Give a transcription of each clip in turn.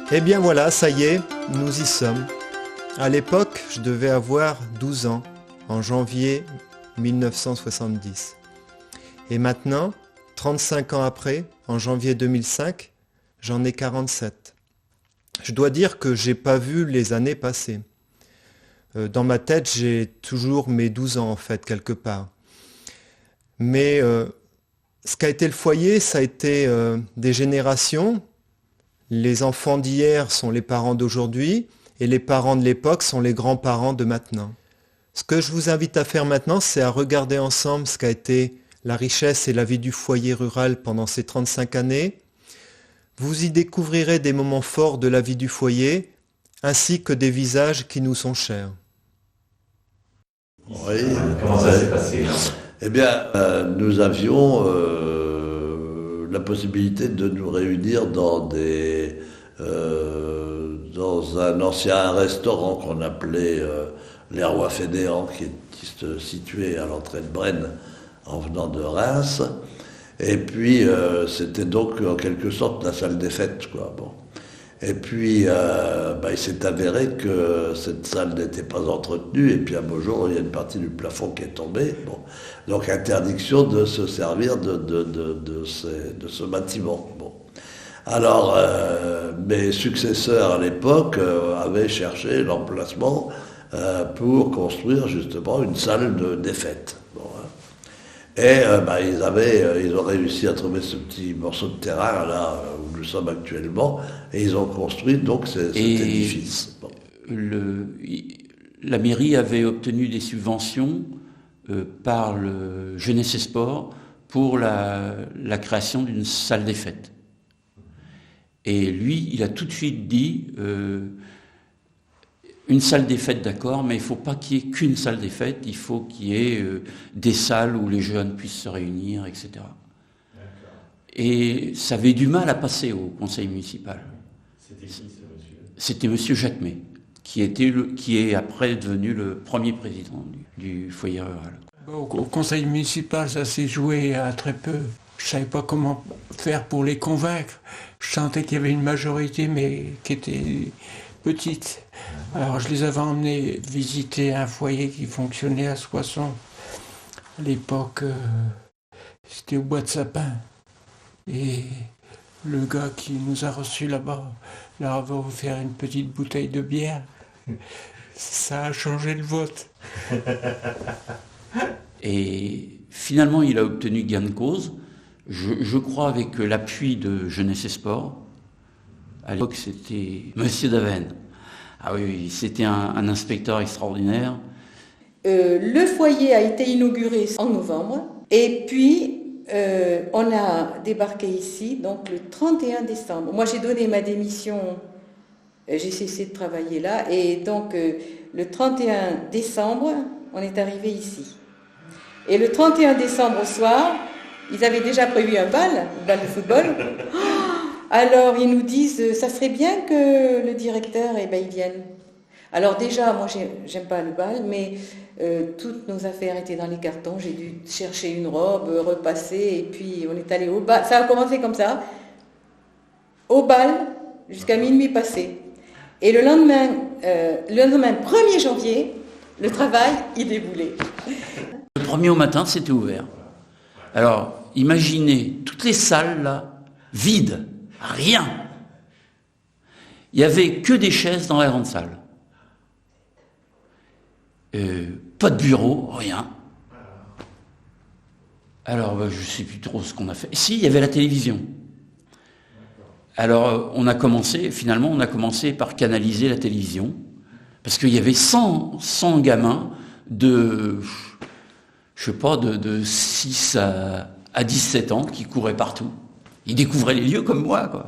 Eh bien voilà, ça y est, nous y sommes. À l'époque, je devais avoir 12 ans, en janvier 1970. Et maintenant, 35 ans après, en janvier 2005, j'en ai 47. Je dois dire que j'ai pas vu les années passer. Dans ma tête, j'ai toujours mes 12 ans en fait, quelque part. Mais ce qu'a été le foyer, ça a été des générations. Les enfants d'hier sont les parents d'aujourd'hui et les parents de l'époque sont les grands-parents de maintenant. Ce que je vous invite à faire maintenant, c'est à regarder ensemble ce qu'a été la richesse et la vie du foyer rural pendant ces 35 années. Vous y découvrirez des moments forts de la vie du foyer, ainsi que des visages qui nous sont chers. Oui. Comment ça s'est passé? Eh bien, nous avions la possibilité de nous réunir dans un ancien restaurant qu'on appelait les Rois Fédéants, qui est situé à l'entrée de Brenne en venant de Reims. Et puis, c'était donc en quelque sorte la salle des fêtes, quoi. Bon. Et puis, il s'est avéré que cette salle n'était pas entretenue, et puis un beau jour, il y a une partie du plafond qui est tombée. Bon. Donc, interdiction de se servir de ce bâtiment. Bon. Alors, mes successeurs à l'époque avaient cherché l'emplacement pour construire justement une salle des fêtes. Bon, hein. Et ils ont réussi à trouver ce petit morceau de terrain là où nous sommes actuellement, et ils ont construit donc cet édifice. Bon. La mairie avait obtenu des subventions par le Jeunesse et Sport pour la création d'une salle des fêtes. Et lui, il a tout de suite dit une salle des fêtes, d'accord, mais il ne faut pas qu'il y ait qu'une salle des fêtes, il faut qu'il y ait des salles où les jeunes puissent se réunir, etc. D'accord. Et ça avait du mal à passer au conseil municipal. C'était qui ce monsieur? C'était monsieur Jacquemet, qui est après devenu le premier président du foyer rural. Au conseil municipal, ça s'est joué à très peu. Je ne savais pas comment faire pour les convaincre. Je sentais qu'il y avait une majorité, mais qui était petite. Alors je les avais emmenés visiter un foyer qui fonctionnait à Soissons. À l'époque, c'était au bois de sapin. Et le gars qui nous a reçus là-bas leur avait offert une petite bouteille de bière. Ça a changé le vote. Et finalement, il a obtenu gain de cause. Je crois avec l'appui de Jeunesse et Sport. À l'époque, c'était Monsieur Daven. Ah oui, c'était un inspecteur extraordinaire. Le foyer a été inauguré en novembre. Et puis, on a débarqué ici, donc le 31 décembre. Moi, j'ai donné ma démission, j'ai cessé de travailler là. Et donc, le 31 décembre, on est arrivé ici. Et le 31 décembre au soir, ils avaient déjà prévu un bal de football. Alors, ils nous disent, ça serait bien que le directeur, il vienne. Alors déjà, moi, j'aime pas le bal, mais toutes nos affaires étaient dans les cartons. J'ai dû chercher une robe, repasser, et puis on est allé au bal. Ça a commencé comme ça, au bal, jusqu'à minuit passé. Et le lendemain 1er janvier, le travail, il déboulait. Le premier au matin, c'était ouvert. Alors, imaginez toutes les salles, là, vides. Rien. Il n'y avait que des chaises dans la grande salle. Pas de bureau, rien. Alors, je ne sais plus trop ce qu'on a fait. Si, il y avait la télévision. Alors, on a commencé par canaliser la télévision, parce qu'il y avait 100 gamins de 6 à 17 ans qui couraient partout. Ils découvraient les lieux comme moi, quoi.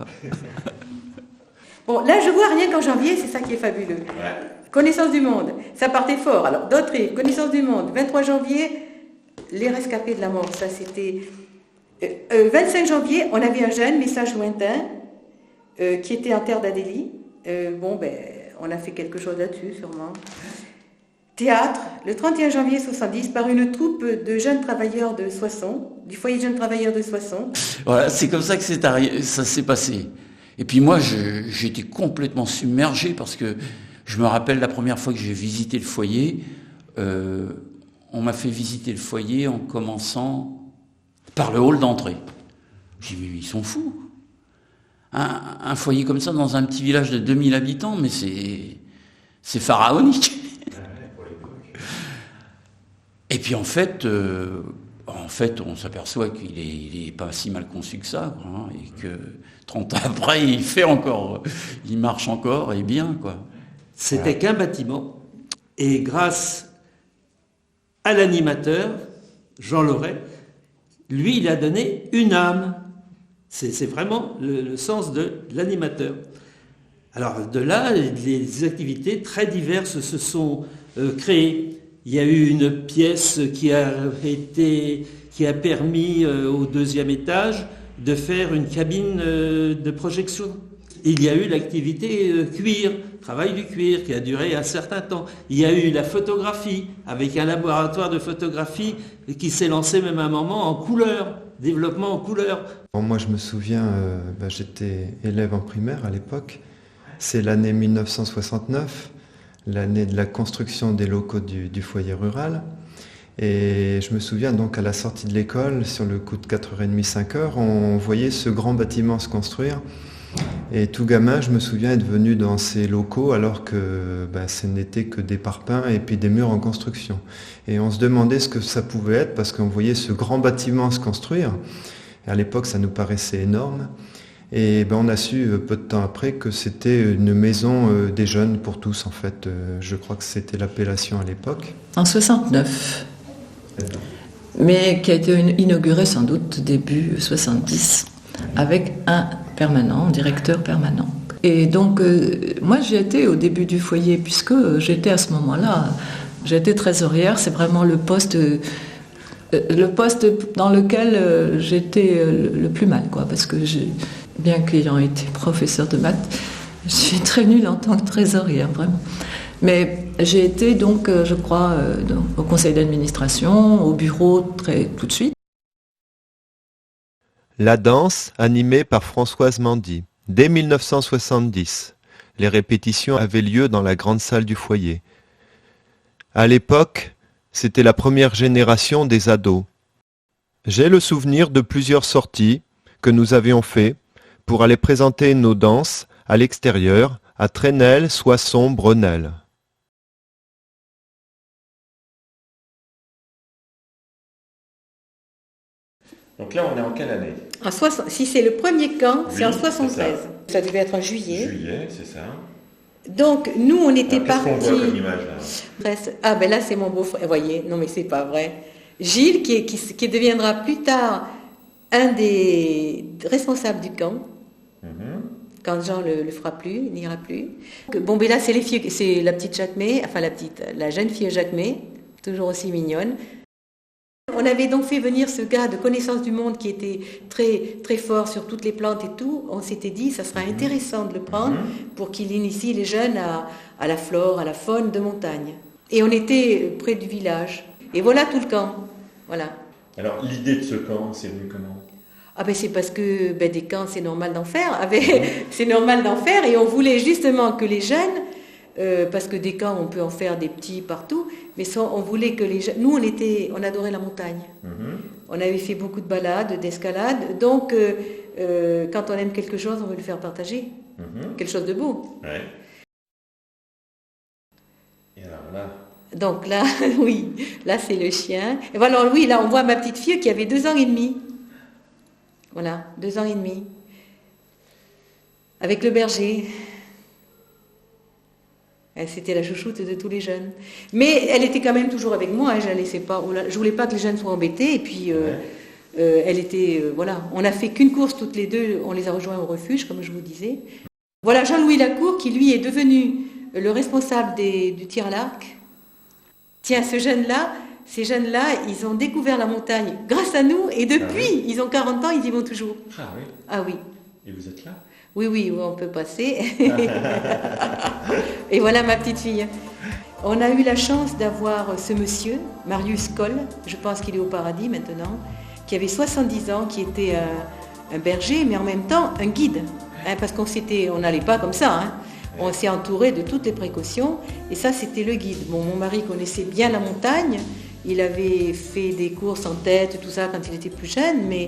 Bon, là, je vois rien qu'en janvier, c'est ça qui est fabuleux. Ouais. Connaissance du monde, ça partait fort. Alors, d'autres, connaissance du monde, 23 janvier, les rescapés de la mort, ça c'était... 25 janvier, on avait un jeune message lointain qui était en terre d'Adélie. On a fait quelque chose là-dessus, sûrement. Théâtre, le 31 janvier 70, par une troupe de jeunes travailleurs de Soissons, du foyer de jeunes travailleurs de Soissons. Voilà, c'est comme ça que ça s'est passé. Et puis moi, j'étais complètement submergé parce que je me rappelle la première fois que j'ai visité le foyer, on m'a fait visiter le foyer en commençant par le hall d'entrée. J'ai dit, mais ils sont fous. Un foyer comme ça dans un petit village de 2000 habitants, mais c'est pharaonique. Et puis en fait, on s'aperçoit qu'il est pas si mal conçu que ça, quoi, hein, et que 30 ans après, il marche encore et bien, quoi. C'était qu'un bâtiment, et grâce à l'animateur, Jean Loret, lui, il a donné une âme. C'est vraiment le sens de l'animateur. Alors de là, les activités très diverses se sont créées. Il y a eu une pièce qui a permis au 2e étage de faire une cabine de projection. Il y a eu l'activité cuir, travail du cuir, qui a duré un certain temps. Il y a eu la photographie, avec un laboratoire de photographie qui s'est lancé même à un moment en couleur, développement en couleur. Bon, moi je me souviens, j'étais élève en primaire à l'époque, c'est l'année 1969, l'année de la construction des locaux du foyer rural. Et je me souviens donc à la sortie de l'école, sur le coup de 4h30, 5h, on voyait ce grand bâtiment se construire. Et tout gamin, je me souviens être venu dans ces locaux alors que ce n'était que des parpaings et puis des murs en construction. Et on se demandait ce que ça pouvait être parce qu'on voyait ce grand bâtiment se construire. Et à l'époque, ça nous paraissait énorme. Et on a su peu de temps après que c'était une maison des jeunes pour tous en fait. Je crois que c'était l'appellation à l'époque. En 69. Mais qui a été inaugurée sans doute début 70 avec un directeur permanent. Et donc, moi j'ai été au début du foyer, puisque j'étais à ce moment-là, j'étais trésorière, c'est vraiment le poste dans lequel j'étais le plus mal, quoi, parce que bien qu'ayant été professeur de maths, je suis très nulle en tant que trésorière, vraiment. Mais j'ai été donc, je crois, au conseil d'administration, au bureau tout de suite. La danse, animée par Françoise Mandy, dès 1970. Les répétitions avaient lieu dans la grande salle du foyer. À l'époque, c'était la première génération des ados. J'ai le souvenir de plusieurs sorties que nous avions fait pour aller présenter nos danses à l'extérieur, à Trenel, Soissons, Brenel. Donc là, on est en quelle année? Si c'est le premier camp, oui, c'est en 73. Ça devait être en juillet. Juillet, c'est ça. Donc, nous, on était partis... Qu'est-ce qu'on voit comme image, là? Ah, là, c'est mon beau-frère. Vous voyez, non, mais c'est pas vrai. Gilles, qui deviendra plus tard un des responsables du camp. Mm-hmm. Quand Jean le fera plus, il n'ira plus. Là, c'est les filles, c'est la petite Jacquemet, la jeune fille Jacquemet, toujours aussi mignonne. On avait donc fait venir ce gars de connaissance du monde qui était très, très fort sur toutes les plantes et tout. On s'était dit, ça sera intéressant de le prendre pour qu'il initie les jeunes à la flore, à la faune de montagne. Et on était près du village. Et voilà tout le camp. Voilà. Alors, l'idée de ce camp, c'est venu comment? C'est parce que des camps, c'est normal d'en faire. C'est normal d'en faire et on voulait justement que les jeunes, parce que des camps, on peut en faire des petits partout, mais on voulait que les jeunes... Nous, on adorait la montagne. On avait fait beaucoup de balades, d'escalade. Donc, quand on aime quelque chose, on veut le faire partager. Quelque chose de beau. Ouais. Et alors là... Donc là, oui, là, c'est le chien. Et voilà, oui, là, on voit ma petite fille qui avait 2 ans et demi. Voilà, 2 ans et demi. Avec le berger. C'était la chouchoute de tous les jeunes. Mais elle était quand même toujours avec moi, je la laissais pas. Je voulais pas que les jeunes soient embêtés. Et puis, elle était... voilà, on n'a fait qu'une course toutes les deux. On les a rejoints au refuge, comme je vous disais. Voilà, Jean-Louis Lacour, qui lui est devenu le responsable du tir à l'arc. Tiens, ces jeunes-là, ils ont découvert la montagne grâce à nous. Et depuis, ils ont 40 ans, ils y vont toujours. Ah oui. Ah oui. Et vous êtes là? Oui, on peut passer. Et voilà ma petite fille. On a eu la chance d'avoir ce monsieur, Marius Coll, je pense qu'il est au paradis maintenant, qui avait 70 ans, qui était un berger, mais en même temps un guide. parce on n'allait pas comme ça. Hein. On s'est entouré de toutes les précautions et ça c'était le guide. Bon, mon mari connaissait bien la montagne, il avait fait des courses en tête, tout ça quand il était plus jeune, mais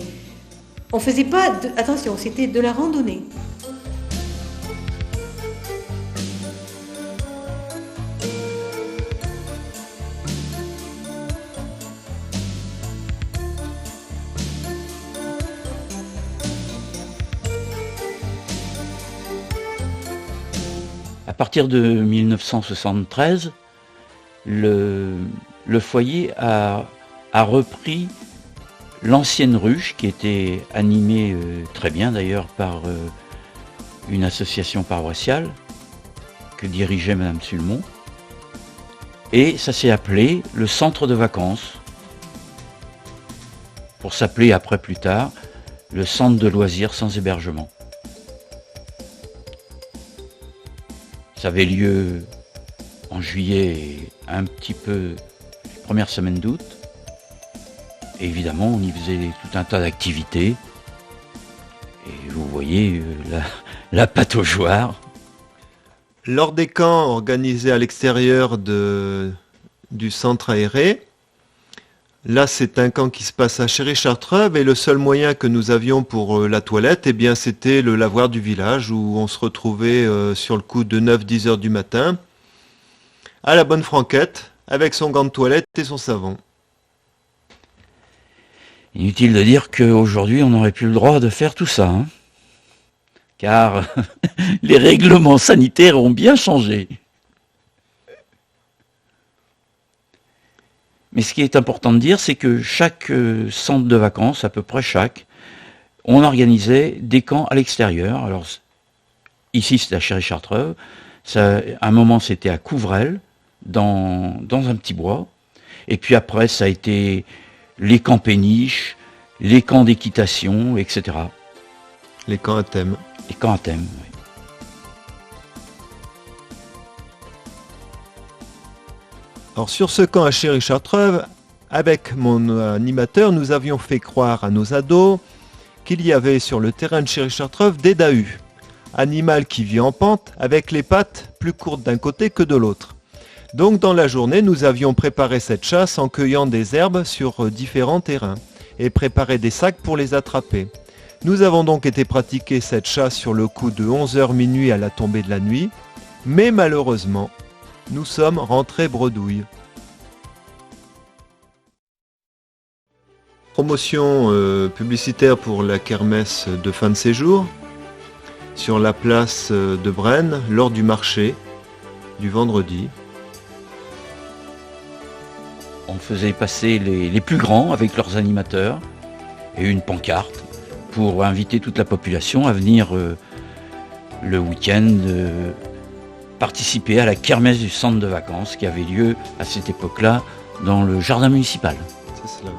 on faisait pas, attention, c'était de la randonnée. À partir de 1973, le foyer a repris l'ancienne ruche qui était animée très bien d'ailleurs par une association paroissiale que dirigeait Madame Sulmont. Et ça s'est appelé le centre de vacances, pour s'appeler après plus tard le centre de loisirs sans hébergement. Ça avait lieu en juillet et un petit peu première semaine d'août. Et évidemment, on y faisait tout un tas d'activités. Et vous voyez la pataugeoire. Lors des camps organisés à l'extérieur du centre aéré, là c'est un camp qui se passe à Chéry-Chartreuve et le seul moyen que nous avions pour la toilette, eh bien, c'était le lavoir du village où on se retrouvait sur le coup de 9-10 heures du matin à la bonne franquette avec son gant de toilette et son savon. Inutile de dire qu'aujourd'hui on n'aurait plus le droit de faire tout ça, hein, car les règlements sanitaires ont bien changé. Mais ce qui est important de dire, c'est que chaque centre de vacances, à peu près chaque, on organisait des camps à l'extérieur. Alors, ici, c'était à Chéry-Chartreuve. À un moment, c'était à Couvrel, dans un petit bois. Et puis après, ça a été les camps péniches, les camps d'équitation, etc. Les camps à thème. Les camps à thème, oui. Alors sur ce camp à Chéry-Chartreuve, avec mon animateur, nous avions fait croire à nos ados qu'il y avait sur le terrain de Chéry-Chartreuve des dahus, animal qui vit en pente avec les pattes plus courtes d'un côté que de l'autre. Donc dans la journée, nous avions préparé cette chasse en cueillant des herbes sur différents terrains et préparé des sacs pour les attraper. Nous avons donc été pratiquer cette chasse sur le coup de 11h minuit à la tombée de la nuit, mais malheureusement, nous sommes rentrés bredouilles. Promotion publicitaire pour la kermesse de fin de séjour sur la place de Braine lors du marché du vendredi. On faisait passer les plus grands avec leurs animateurs et une pancarte pour inviter toute la population à venir le week-end participer à la kermesse du centre de vacances qui avait lieu à cette époque-là dans le jardin municipal. C'est cela.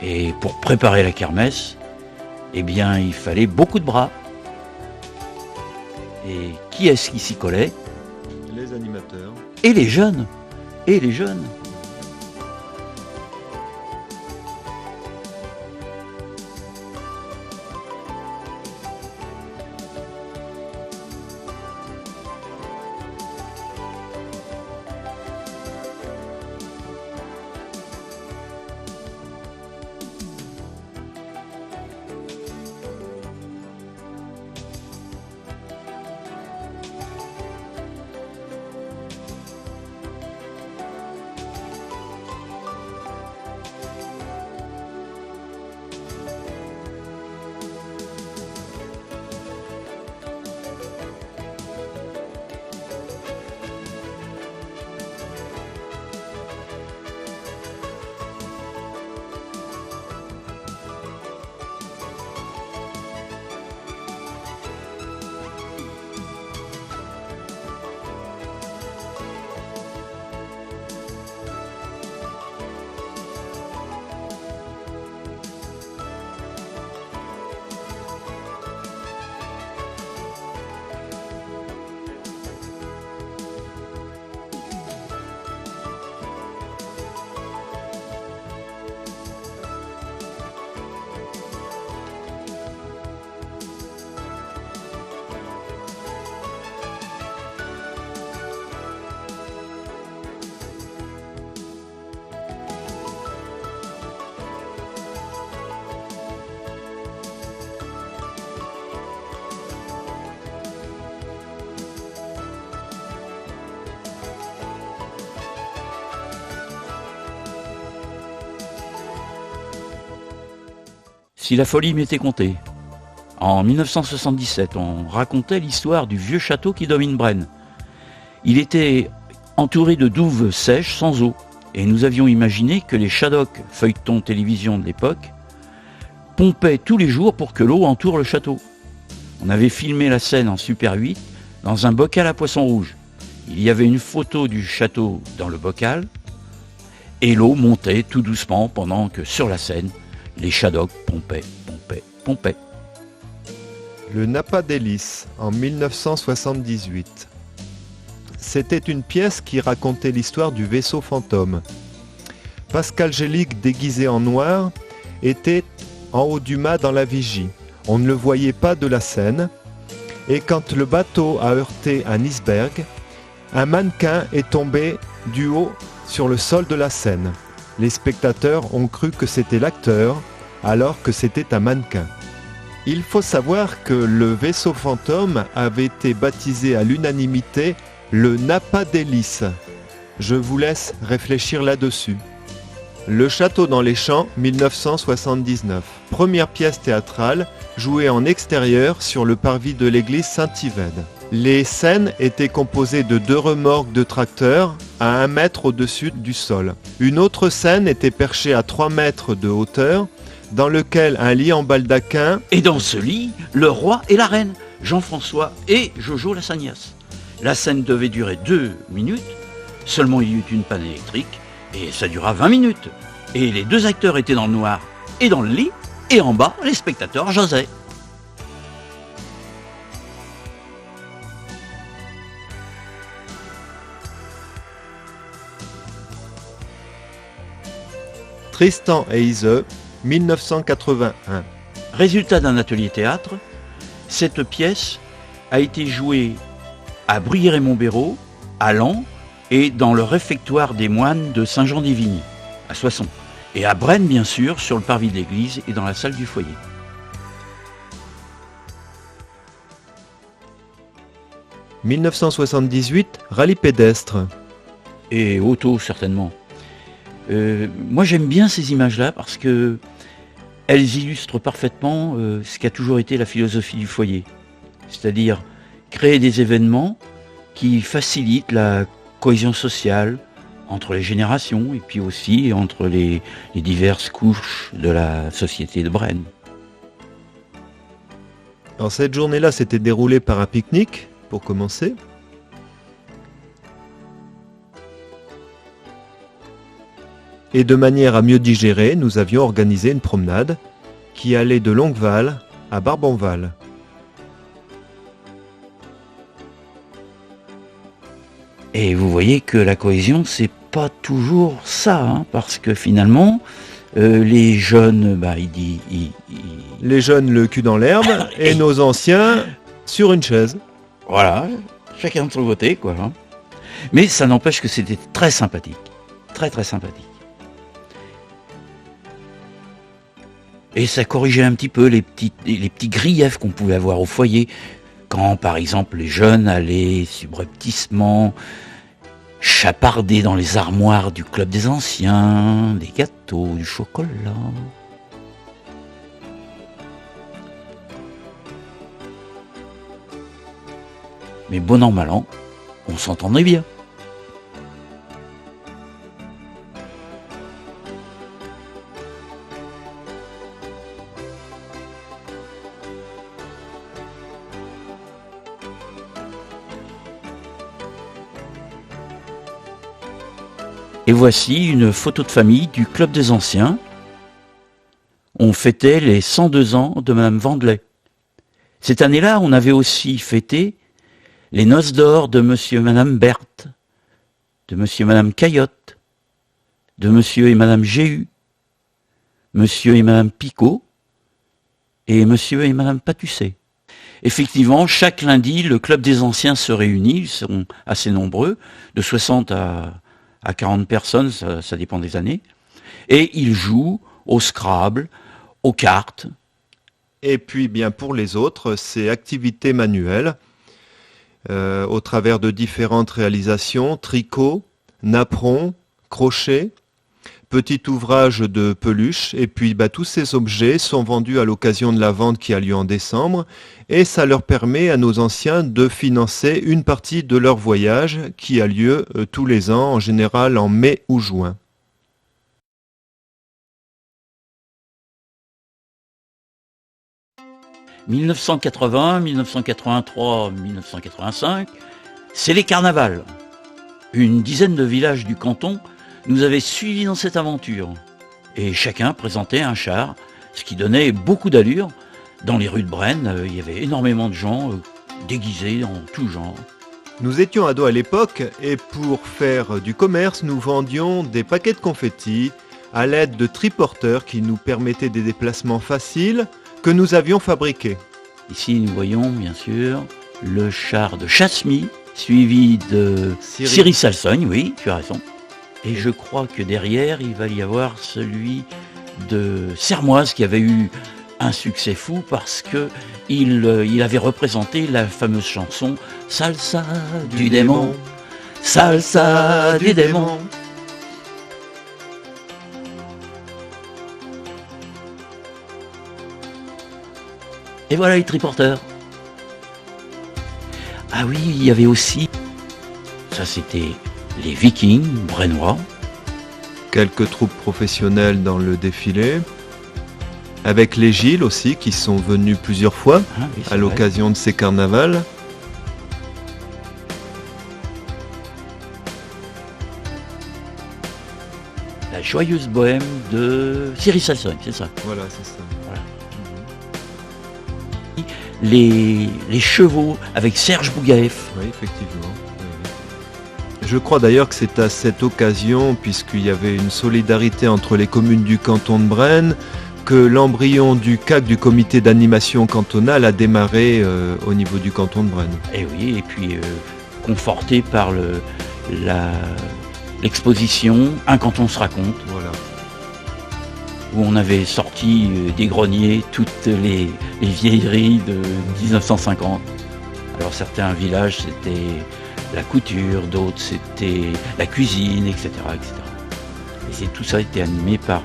Et pour préparer la kermesse, eh bien, il fallait beaucoup de bras. Et qui est-ce qui s'y collait? Les animateurs. Et les jeunes. Et les jeunes. si la folie m'était comptée. En 1977, on racontait l'histoire du vieux château qui domine Braine. Il était entouré de douves sèches sans eau, et nous avions imaginé que les Shadocks, feuilletons télévision de l'époque, pompaient tous les jours pour que l'eau entoure le château. On avait filmé la scène en Super 8 dans un bocal à poisson rouge. Il y avait une photo du château dans le bocal, et l'eau montait tout doucement pendant que sur la scène, les Shadocks pompaient. Le Nappa d'Hélice, en 1978. C'était une pièce qui racontait l'histoire du vaisseau fantôme. Pascal Gélic, déguisé en noir, était en haut du mât dans la vigie. On ne le voyait pas de la scène. Et quand le bateau a heurté un iceberg, un mannequin est tombé du haut sur le sol de la scène. Les spectateurs ont cru que c'était l'acteur, alors que c'était un mannequin. Il faut savoir que le vaisseau fantôme avait été baptisé à l'unanimité le Nappa d'Hélice. Je vous laisse réfléchir là-dessus. Le château dans les champs, 1979. Première pièce théâtrale, jouée en extérieur sur le parvis de l'église Saint-Yvène. Les scènes étaient composées de 2 remorques de tracteurs à 1 mètre au-dessus du sol. Une autre scène était perchée à 3 mètres de hauteur, dans lequel un lit en baldaquin... Et dans ce lit, le roi et la reine, Jean-François et Jojo Lassagnas. La scène devait durer 2 minutes, seulement il y eut une panne électrique, et ça dura 20 minutes. Et les 2 acteurs étaient dans le noir et dans le lit, et en bas, les spectateurs jasaient. Tristan et Iseult, 1981. Résultat d'un atelier théâtre, cette pièce a été jouée à Bruyères-et-Montbérault, à Laon et dans le réfectoire des moines de Saint-Jean-des-Vignes, à Soissons. Et à Braine, bien sûr, sur le parvis de l'église et dans la salle du foyer. « 1978, rallye pédestre. » Et auto, certainement. Moi, j'aime bien ces images-là parce que elles illustrent parfaitement ce qui a toujours été la philosophie du foyer. C'est-à-dire créer des événements qui facilitent la cohésion sociale entre les générations et puis aussi entre les diverses couches de la société de Braine. Alors cette journée-là s'était déroulée par un pique-nique, pour commencer. Et de manière à mieux digérer, nous avions organisé une promenade qui allait de Longueval à Barbonval. Et vous voyez que la cohésion, c'est pas toujours ça, hein, parce que finalement, les jeunes, les jeunes le cul dans l'herbe et nos anciens sur une chaise. Voilà, chacun de son côté, quoi. Hein. Mais ça n'empêche que c'était très sympathique, très très sympathique. Et ça corrigeait un petit peu les petits griefs qu'on pouvait avoir au foyer, quand par exemple les jeunes allaient subrepticement chaparder dans les armoires du club des anciens, des gâteaux, du chocolat. Mais bon an, mal an, on s'entendait bien. Et voici une photo de famille du Club des Anciens. On fêtait les 102 ans de Madame Vandelay. Cette année-là, on avait aussi fêté les noces d'or de Monsieur et Madame Berthe, de Monsieur et Madame Caillotte, de Monsieur et Madame Géhu, Monsieur et Madame Picot et Monsieur et Madame Patusset. Effectivement, chaque lundi, le Club des Anciens se réunit, ils sont assez nombreux, de 60 à 40 personnes, ça dépend des années, et ils jouent au Scrabble, aux cartes. Et puis, bien pour les autres, c'est activités manuelles, au travers de différentes réalisations, tricot, napperon, crochet, petit ouvrage de peluche. Et puis tous ces objets sont vendus à l'occasion de la vente qui a lieu en décembre. Et ça leur permet à nos anciens de financer une partie de leur voyage qui a lieu tous les ans, en général en mai ou juin. « 1980, 1983, 1985, c'est les carnavals. Une dizaine de villages du canton nous avaient suivis dans cette aventure. Et chacun présentait un char, ce qui donnait beaucoup d'allure. Dans les rues de Brennes, il y avait énormément de gens déguisés en tout genre. Nous étions ados à l'époque et pour faire du commerce, nous vendions des paquets de confettis à l'aide de triporteurs qui nous permettaient des déplacements faciles que nous avions fabriqués. Ici, nous voyons bien sûr le char de Chasmy, suivi de Cyril Salsogne, oui, tu as raison. Et je crois que derrière, il va y avoir celui de Sermoise qui avait eu un succès fou parce que il avait représenté la fameuse chanson « Salsa du démon, salsa du démon ». Et voilà les triporteurs. Ah oui, il y avait aussi, ça c'était les Vikings brennois. Quelques troupes professionnelles dans le défilé. Avec les Gilles aussi, qui sont venus plusieurs fois à l'occasion de ces carnavals. La joyeuse bohème de Cyril Salsogne, c'est ça. Voilà, c'est ça. Voilà. Les chevaux avec Serge Bougaeff. Oui, effectivement. Je crois d'ailleurs que c'est à cette occasion, puisqu'il y avait une solidarité entre les communes du canton de Brennes, que l'embryon du CAC, du comité d'animation cantonal, a démarré au niveau du canton de Brennes. Et oui, et puis conforté par l'exposition Un canton se raconte. Voilà. Où on avait sorti des greniers toutes les vieilleries de 1950. Alors certains villages c'était la couture, d'autres c'était la cuisine, etc. etc. Et tout ça a été animé par...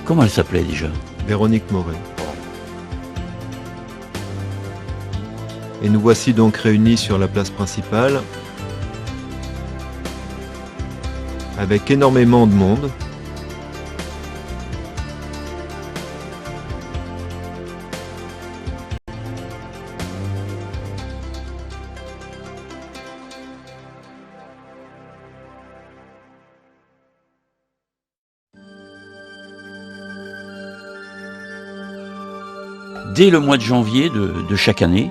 comment elle s'appelait déjà ? Véronique Moret. Et nous voici donc réunis sur la place principale avec énormément de monde. Dès le mois de janvier de chaque année,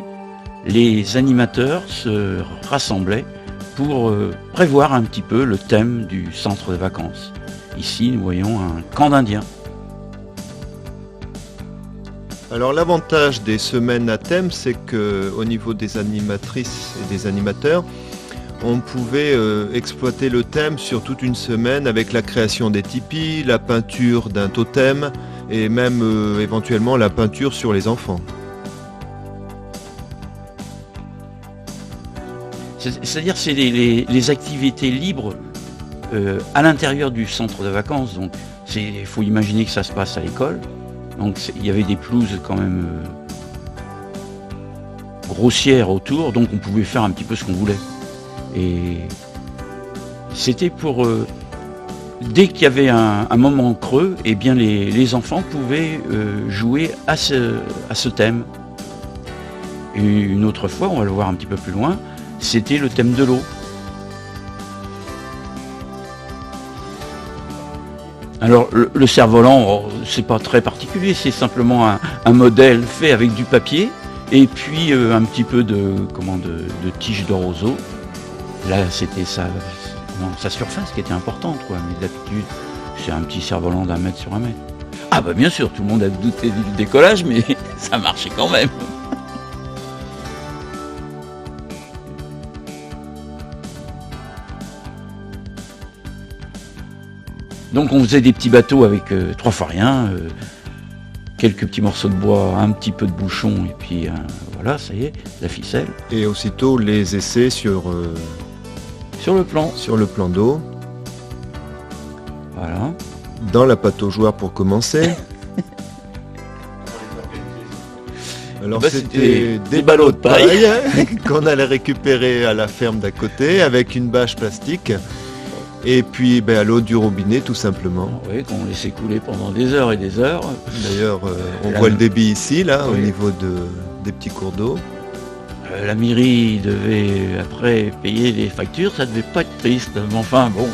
les animateurs se rassemblaient pour prévoir un petit peu le thème du centre de vacances. Ici, nous voyons un camp d'Indiens. Alors l'avantage des semaines à thème, c'est qu'au niveau des animatrices et des animateurs, on pouvait exploiter le thème sur toute une semaine avec la création des tipis, la peinture d'un totem et même éventuellement la peinture sur les enfants. C'est-à-dire c'est les activités libres à l'intérieur du centre de vacances. Donc il faut imaginer que ça se passe à l'école. Donc il y avait des pelouses quand même grossières autour, donc on pouvait faire un petit peu ce qu'on voulait. Et c'était pour... dès qu'il y avait un moment creux, eh bien les enfants pouvaient jouer à ce thème. Et une autre fois, on va le voir un petit peu plus loin, c'était le thème de l'eau. Alors le cerf-volant, c'est pas très particulier, c'est simplement un modèle fait avec du papier et puis un petit peu de tige de roseau. Là c'était sa surface qui était importante, quoi. Mais d'habitude c'est un petit cerf-volant d'1 mètre sur 1 mètre. Ah bah bien sûr, tout le monde a douté du décollage, mais ça marchait quand même. Donc on faisait des petits bateaux avec 3 fois rien, quelques petits morceaux de bois, un petit peu de bouchon et puis voilà, ça y est, la ficelle. Et aussitôt les essais sur le plan. Sur le plan d'eau. Voilà. Dans la pâte aux joueurs pour commencer. Alors c'était des ballots de paille qu'on allait récupérer à la ferme d'à côté avec une bâche plastique et puis à l'eau du robinet tout simplement. Oui, qu'on laissait couler pendant des heures et des heures. D'ailleurs, on voit le débit ici, là, oui. au niveau des petits cours d'eau. La mairie devait après payer les factures, ça devait pas être triste, mais enfin bon.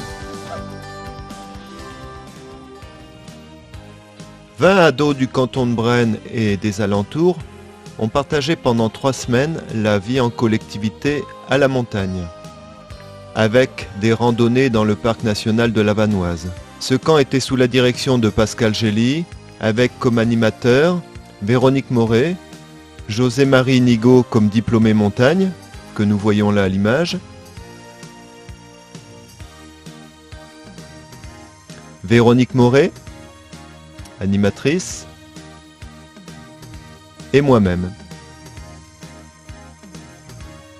20 ados du canton de Brennes et des alentours ont partagé pendant 3 semaines la vie en collectivité à la montagne, avec des randonnées dans le parc national de la Vanoise. Ce camp était sous la direction de Pascal Gély, avec comme animateur Véronique Moret, José-Marie Nigaud comme diplômé montagne, que nous voyons là à l'image, Véronique Moret, animatrice, et moi-même.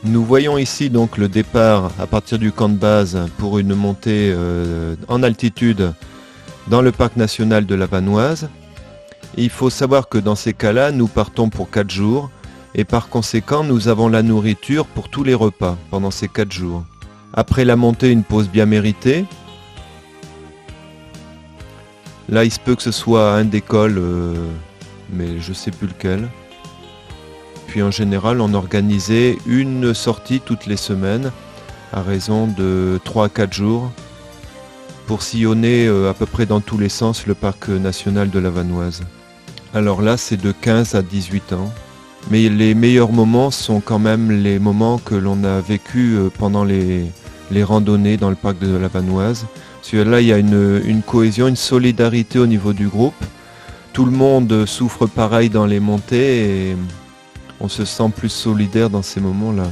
Nous voyons ici donc le départ à partir du camp de base pour une montée en altitude dans le parc national de la Vanoise. Il faut savoir que dans ces cas-là, nous partons pour 4 jours et par conséquent, nous avons la nourriture pour tous les repas pendant ces 4 jours. Après la montée, une pause bien méritée. Là, il se peut que ce soit un d'école, mais je sais plus lequel. Puis en général, on organisait une sortie toutes les semaines à raison de 3 à 4 jours pour sillonner à peu près dans tous les sens le parc national de la Vanoise. Alors là, c'est de 15 à 18 ans. Mais les meilleurs moments sont quand même les moments que l'on a vécu pendant les randonnées dans le parc de la Vanoise. Parce que là, il y a une cohésion, une solidarité au niveau du groupe. Tout le monde souffre pareil dans les montées et on se sent plus solidaire dans ces moments-là.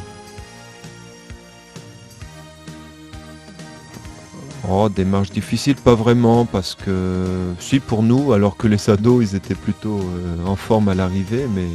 Oh, des marches difficiles, pas vraiment, parce que si pour nous, alors que les ados, ils étaient plutôt en forme à l'arrivée, mais...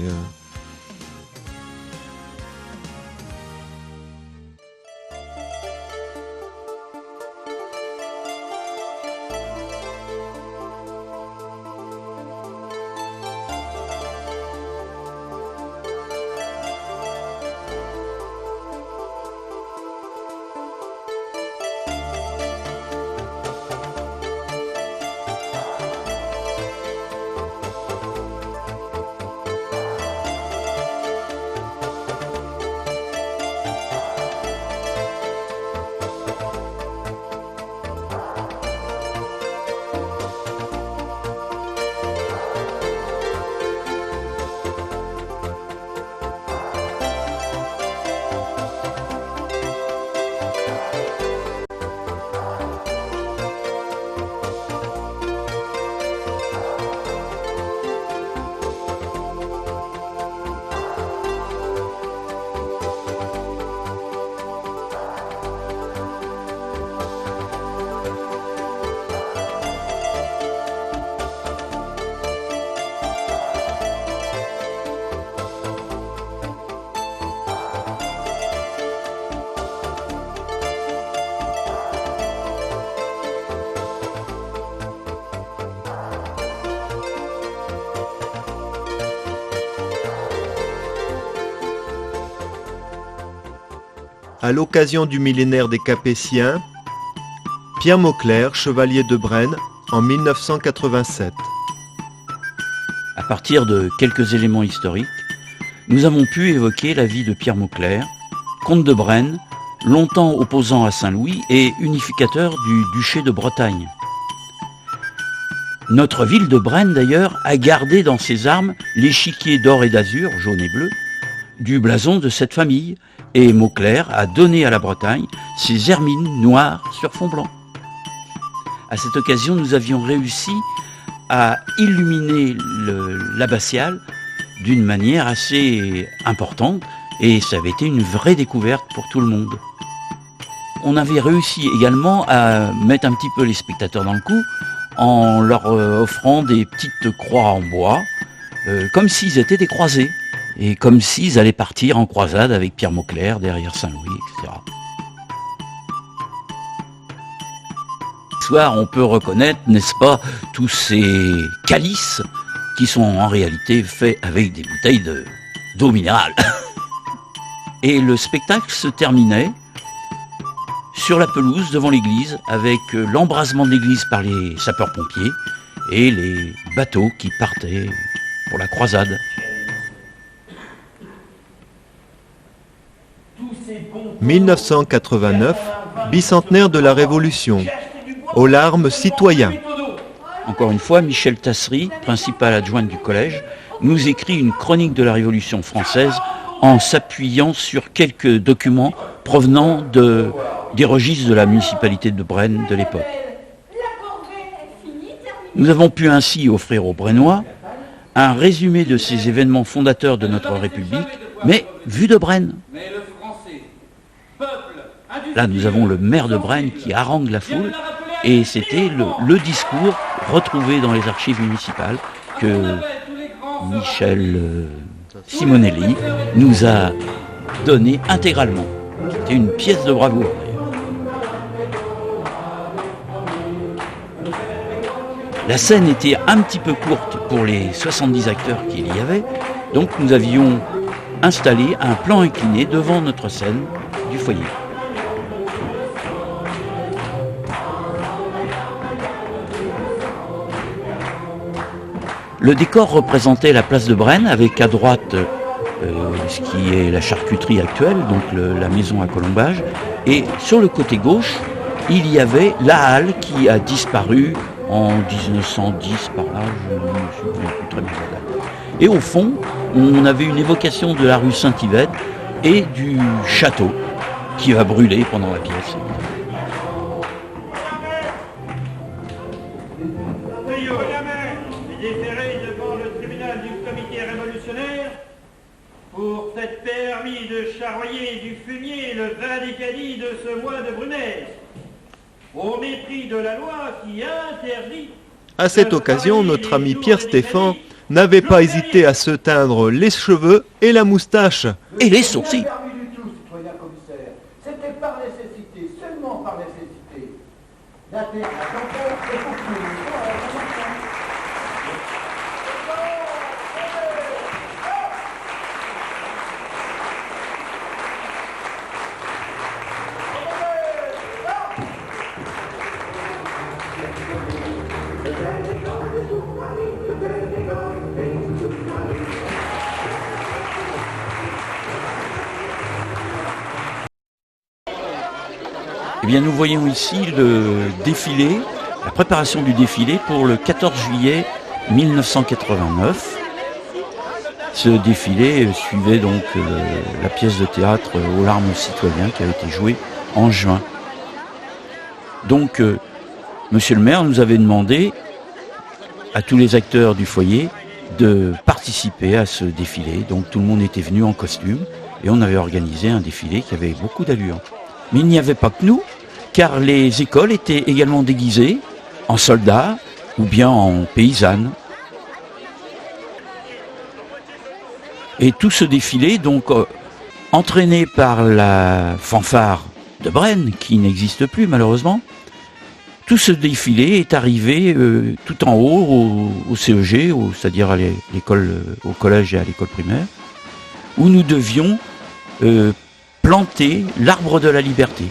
À l'occasion du millénaire des Capétiens, Pierre Mauclerc, chevalier de Brennes, en 1987. À partir de quelques éléments historiques, nous avons pu évoquer la vie de Pierre Mauclerc, comte de Brennes, longtemps opposant à Saint-Louis et unificateur du duché de Bretagne. Notre ville de Brennes, d'ailleurs, a gardé dans ses armes l'échiquier d'or et d'azur, jaune et bleu, du blason de cette famille, et Mauclerc a donné à la Bretagne ses hermines noires sur fond blanc. À cette occasion, nous avions réussi à illuminer l'abbatiale d'une manière assez importante, et ça avait été une vraie découverte pour tout le monde. On avait réussi également à mettre un petit peu les spectateurs dans le coup en leur offrant des petites croix en bois, comme s'ils étaient des croisés, et comme s'ils allaient partir en croisade avec Pierre Mauclerc derrière Saint-Louis, etc. soir, on peut reconnaître, n'est-ce pas, tous ces calices qui sont en réalité faits avec des bouteilles d'eau minérale. Et le spectacle se terminait sur la pelouse devant l'église avec l'embrasement de l'église par les sapeurs-pompiers et les bateaux qui partaient pour la croisade. « 1989, bicentenaire de la Révolution. Aux larmes citoyens. » Encore une fois, Michel Tasserie, principale adjointe du collège, nous écrit une chronique de la Révolution française en s'appuyant sur quelques documents provenant des registres de la municipalité de Brennes de l'époque. Nous avons pu ainsi offrir aux Brennois un résumé de ces événements fondateurs de notre République, mais vu de Brennes. Là, nous avons le maire de Brennes qui harangue la foule, et c'était le discours retrouvé dans les archives municipales que Michel Simonelli nous a donné intégralement. C'était une pièce de bravoure. La scène était un petit peu courte pour les 70 acteurs qu'il y avait, donc nous avions installé un plan incliné devant notre scène du foyer. Le décor représentait la place de Brennes avec à droite ce qui est la charcuterie actuelle, donc la maison à colombage, et sur le côté gauche, il y avait la halle qui a disparu en 1910 par là, je ne me souviens plus très bien de la date. Et au fond, on avait une évocation de la rue Saint-Yvette et du château qui va brûler pendant la pièce. Pour cette permis de charroyer du fumier le vindicadie de ce mois de Brunès, au mépris de la loi qui interdit... À cette occasion, notre ami Pierre Stéphan n'avait pas hésité à se teindre les cheveux et la moustache. Et les sourcils. C'était par nécessité, seulement par nécessité. La terre, la tempête, c'est pour que Eh bien, nous voyons ici le défilé, la préparation du défilé pour le 14 juillet 1989. Ce défilé suivait donc la pièce de théâtre Aux larmes citoyens qui a été jouée en juin. Donc, monsieur le maire nous avait demandé à tous les acteurs du foyer de participer à ce défilé. Donc tout le monde était venu en costume et on avait organisé un défilé qui avait beaucoup d'allure. Mais il n'y avait pas que nous, car les écoles étaient également déguisées en soldats ou bien en paysannes. Et tout ce défilé, donc, entraîné par la fanfare de Brennes, qui n'existe plus malheureusement, tout ce défilé est arrivé tout en haut au CEG, c'est-à-dire à l'école, au collège et à l'école primaire, où nous devions planter l'arbre de la liberté.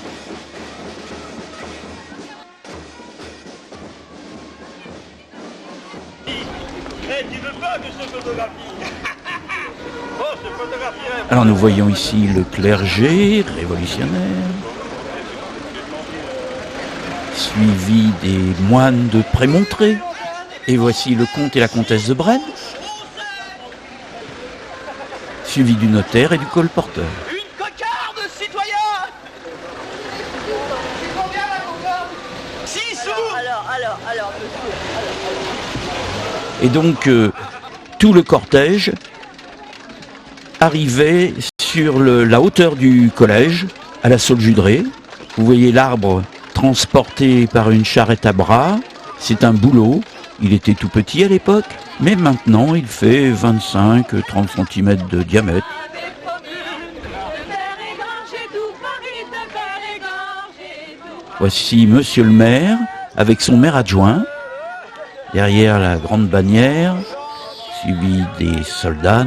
Alors nous voyons ici le clergé révolutionnaire, suivi des moines de Prémontré, et voici le comte et la comtesse de Brennes, suivi du notaire et du colporteur. Une cocarde, citoyen! Combien la cocarde? 6 sous! Alors, Et donc, tout le cortège arrivait sur la hauteur du collège, à la Saule-Judrée. Vous voyez l'arbre transporté par une charrette à bras. C'est un bouleau. Il était tout petit à l'époque, mais maintenant il fait 25-30 cm de diamètre. Voici monsieur le maire avec son maire adjoint, derrière la grande bannière, suivi des soldats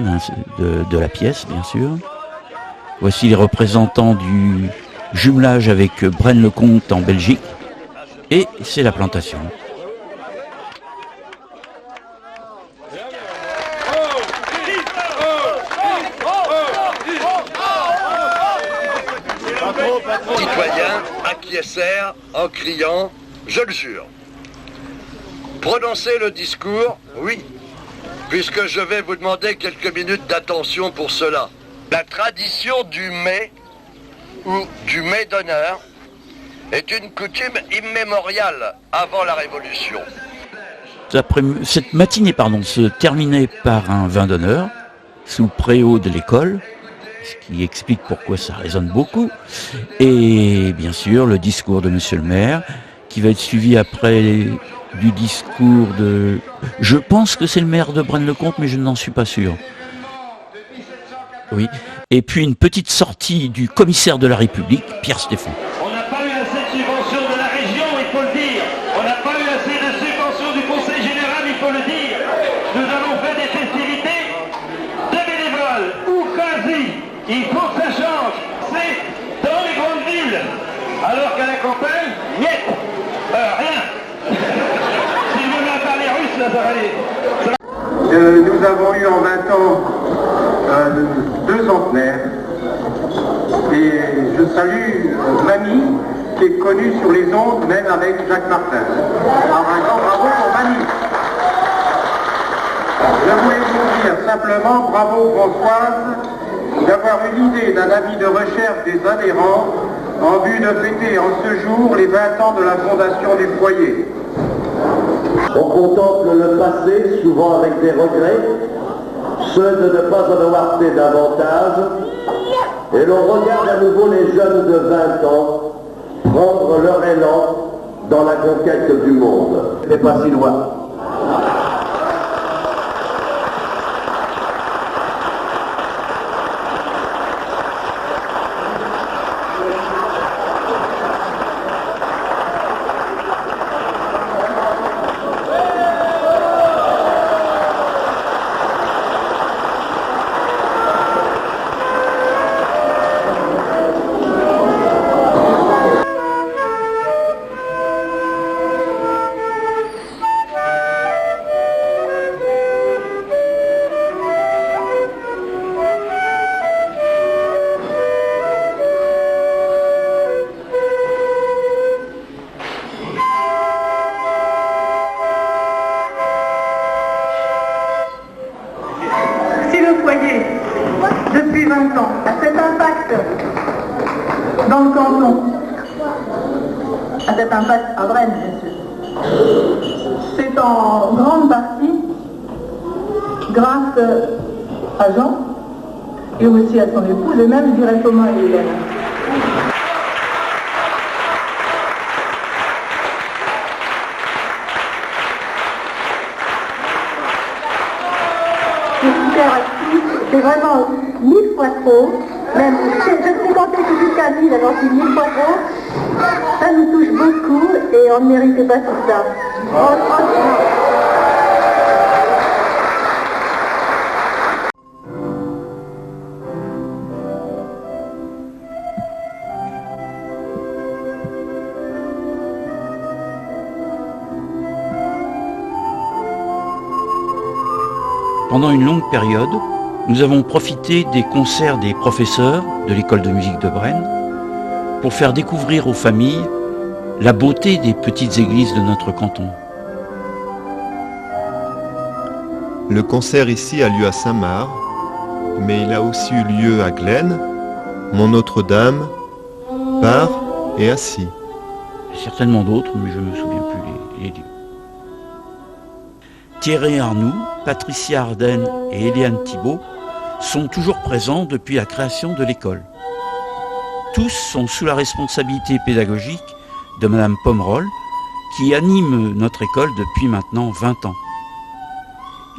de la pièce, bien sûr. Voici les représentants du jumelage avec Braine-le-Comte en Belgique, et c'est la plantation. Citoyens acquiescèrent en criant « Je le jure ». Prononcez le discours, oui, puisque je vais vous demander quelques minutes d'attention pour cela. La tradition du mai, ou du mai d'honneur, est une coutume immémoriale avant la Révolution. Cette matinée se terminait par un vin d'honneur, sous le préau de l'école, ce qui explique pourquoi ça résonne beaucoup, et bien sûr le discours de monsieur le maire, qui va être suivi après du discours de... Je pense que c'est le maire de Braine-le-Comte, mais je n'en suis pas sûr. Oui. Et puis une petite sortie du commissaire de la République, Pierre Stéphane. On n'a pas eu assez de subventions de la région, il faut le dire. On n'a pas eu assez de subventions du Conseil général, il faut le dire. Nous avons fait des festivités de bénévoles, ou quasi. Il faut que ça change. C'est dans les grandes villes. Alors qu'à la campagne, niet. Rien. Si je me mets à parler russe, là, ça va aller. Nous avons eu en 20 ans 2 centenaires. Et je salue Mamie, qui est connue sur les ondes, même avec Jacques Martin. Alors un grand bravo pour Mamie. Je voulais vous dire simplement bravo Françoise d'avoir eu l'idée d'un avis de recherche des adhérents en vue de fêter en ce jour les 20 ans de la fondation du foyer. On contemple le passé, souvent avec des regrets, ceux de ne pas en avoir fait davantage, et l'on regarde à nouveau les jeunes de 20 ans prendre leur élan dans la conquête du monde. C'est pas si loin. Depuis 20 ans, a cet impact dans le canton, a cet impact à Braine, bien sûr. C'est en grande partie grâce à Jean et aussi à son épouse, et même, je dirais, Thomas et Hélène. C'est vraiment 1000 fois trop, même je ne suis comptée que jusqu'à 1000, alors c'est 1000 fois trop. Ça nous touche beaucoup et on ne méritait pas tout ça. Pendant une longue période, nous avons profité des concerts des professeurs de l'école de musique de Braine pour faire découvrir aux familles la beauté des petites églises de notre canton. Le concert ici a lieu à Saint-Marc, mais il a aussi eu lieu à Glennes, Mont-Notre-Dame, Bar et Assy. Certainement d'autres, mais je ne me souviens plus les lieux. Thierry Arnoux, Patricia Arden et Eliane Thibault sont toujours présents depuis la création de l'école. Tous sont sous la responsabilité pédagogique de Madame Pomerol, qui anime notre école depuis maintenant 20 ans.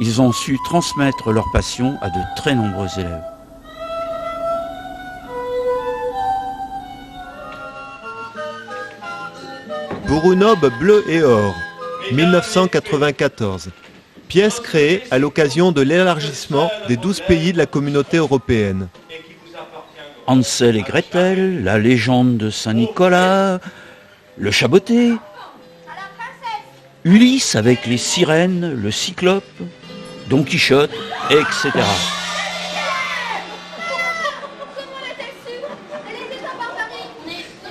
Ils ont su transmettre leur passion à de très nombreux élèves. pour une aube bleue et or, 1994. Pièce créée à l'occasion de l'élargissement des 12 pays de la communauté européenne. Hansel et Gretel, la légende de Saint-Nicolas, le Chaboté, Ulysse avec les sirènes, le Cyclope, Don Quichotte, etc.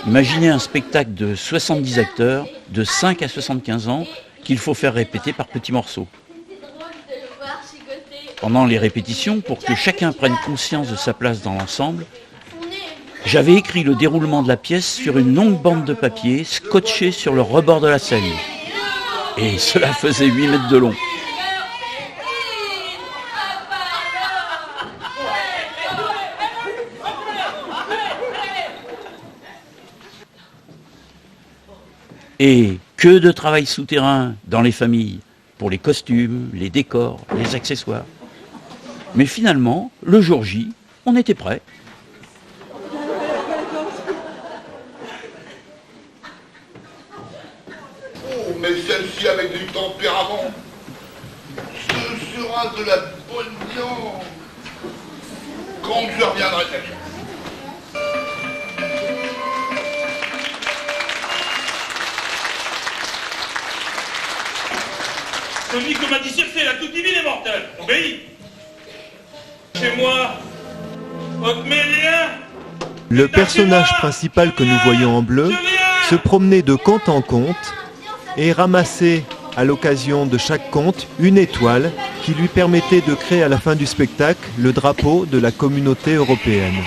Imaginez un spectacle de 70 acteurs, de 5 à 75 ans, qu'il faut faire répéter par petits morceaux. Pendant les répétitions, pour que chacun prenne conscience de sa place dans l'ensemble, j'avais écrit le déroulement de la pièce sur une longue bande de papier scotchée sur le rebord de la scène. Et cela faisait 8 mètres de long. Et que de travail souterrain dans les familles, pour les costumes, les décors, les accessoires. Mais finalement, le jour J, on était prêts. Oh, mais celle-ci avec du tempérament, ce sera de la bonne viande. Quand je reviendrai, Celui que m'a dit Circé, la toute divine et mortelle, obéis. Chez moi, Otmélien. Le personnage principal que nous voyons en bleu se promenait de conte en conte et ramassait à l'occasion de chaque conte une étoile qui lui permettait de créer à la fin du spectacle le drapeau de la communauté européenne.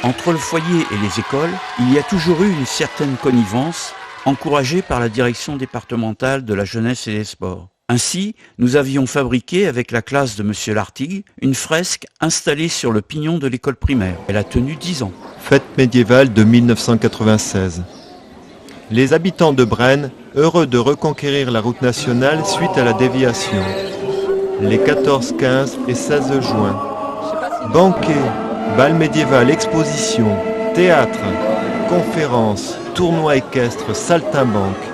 Entre le foyer et les écoles, il y a toujours eu une certaine connivence, encouragée par la direction départementale de la jeunesse et des sports. Ainsi, nous avions fabriqué avec la classe de M. Lartigue une fresque installée sur le pignon de l'école primaire. Elle a tenu 10 ans. Fête médiévale de 1996. Les habitants de Brennes, heureux de reconquérir la route nationale suite à la déviation. Les 14, 15 et 16 juin. Banquet, bal médiéval, exposition, théâtre, conférences, tournois équestres, saltimbanques,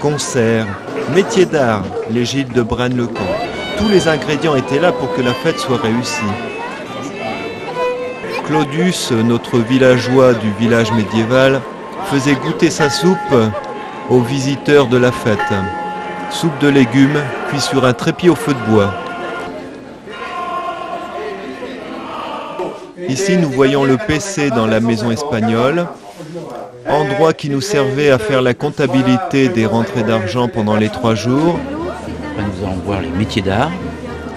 concerts, métiers d'art, les Gilles de Braine-le-Camp. Tous les ingrédients étaient là pour que la fête soit réussie. Claudius, notre villageois du village médiéval, faisait goûter sa soupe aux visiteurs de la fête. Soupe de légumes cuit sur un trépied au feu de bois. Ici, nous voyons le PC dans la maison espagnole, endroit qui nous servait à faire la comptabilité des rentrées d'argent pendant les 3 jours. Après, nous allons voir les métiers d'art.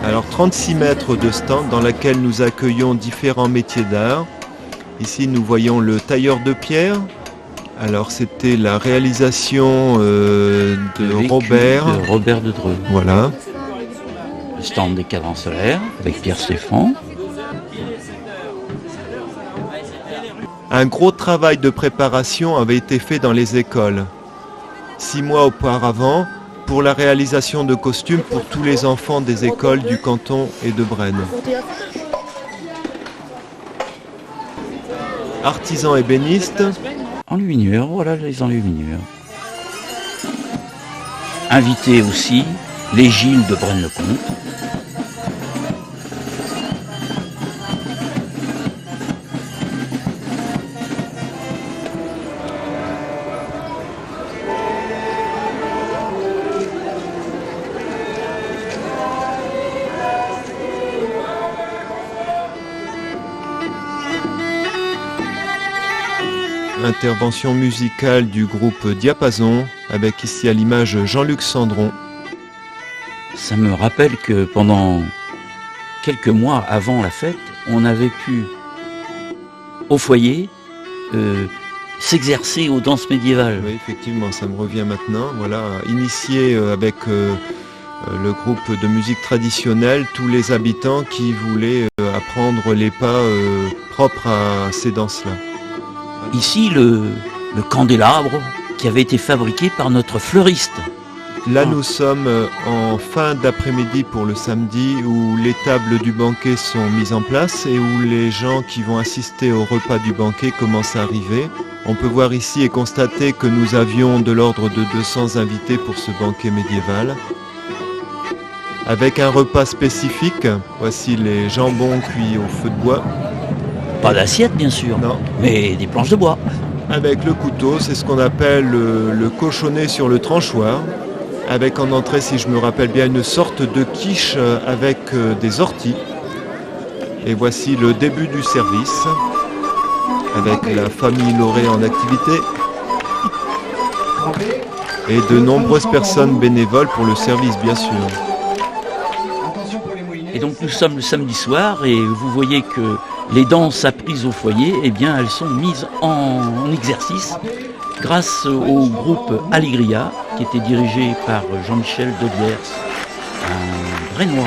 Alors 36 mètres de stand dans laquelle nous accueillons différents métiers d'art, Ici, nous voyons le tailleur de pierre. Alors, c'était la réalisation de Robert de Dreux. Voilà. Le stand des cadrans solaires avec Pierre Stéphane. Un gros travail de préparation avait été fait dans les écoles. 6 mois auparavant, pour la réalisation de costumes pour tous les enfants des écoles du canton et de Brenne. Artisans ébénistes. Enlumineurs, voilà les enlumineurs. Invité aussi, les Gilles de Braine-le-Comte. Intervention musicale du groupe Diapason, avec ici à l'image Jean-Luc Sandron. Ça me rappelle que pendant quelques mois avant la fête, on avait pu, au foyer, s'exercer aux danses médiévales. Oui, effectivement, ça me revient maintenant. Voilà, initié avec le groupe de musique traditionnelle, tous les habitants qui voulaient apprendre les pas propres à ces danses-là. Ici, le candélabre qui avait été fabriqué par notre fleuriste. Là, nous sommes en fin d'après-midi pour le samedi où les tables du banquet sont mises en place et où les gens qui vont assister au repas du banquet commencent à arriver. On peut voir ici et constater que nous avions de l'ordre de 200 invités pour ce banquet médiéval. Avec un repas spécifique, voici les jambons cuits au feu de bois. Pas d'assiette bien sûr, non, mais des planches de bois. Avec le couteau, c'est ce qu'on appelle le cochonnet sur le tranchoir. Avec en entrée, si je me rappelle bien, une sorte de quiche avec des orties. Et voici le début du service, avec la famille Lauré en activité. Et de nombreuses personnes bénévoles pour le service, bien sûr. Et donc nous sommes le samedi soir et vous voyez que les danses apprises au foyer, eh bien, elles sont mises en exercice grâce au groupe Allegria, qui était dirigé par Jean-Michel Deliers, un Brennois.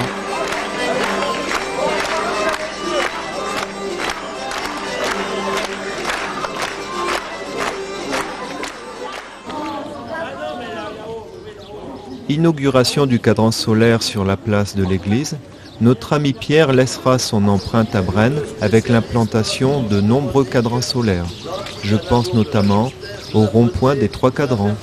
Inauguration du cadran solaire sur la place de l'église. Notre ami Pierre laissera son empreinte à Brenne avec l'implantation de nombreux cadrans solaires. Je pense notamment au rond-point des 3 cadrans.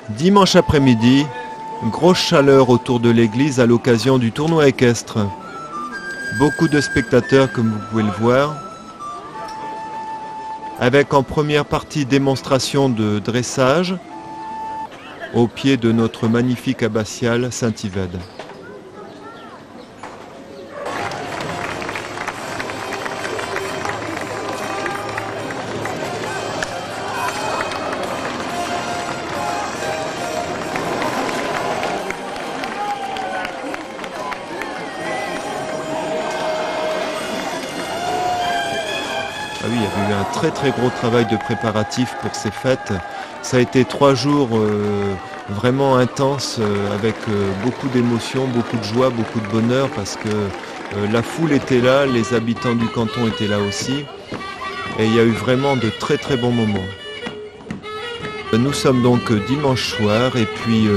Dimanche après-midi, grosse chaleur autour de l'église à l'occasion du tournoi équestre. Beaucoup de spectateurs comme vous pouvez le voir, avec en première partie démonstration de dressage au pied de notre magnifique abbatiale Saint-Yvède. Ah oui, il y avait eu un très gros travail de préparatif pour ces fêtes. Ça a été 3 jours vraiment intenses avec beaucoup d'émotions, beaucoup de joie, beaucoup de bonheur parce que la foule était là, les habitants du canton étaient là aussi et il y a eu vraiment de très bons moments. Nous sommes donc dimanche soir et puis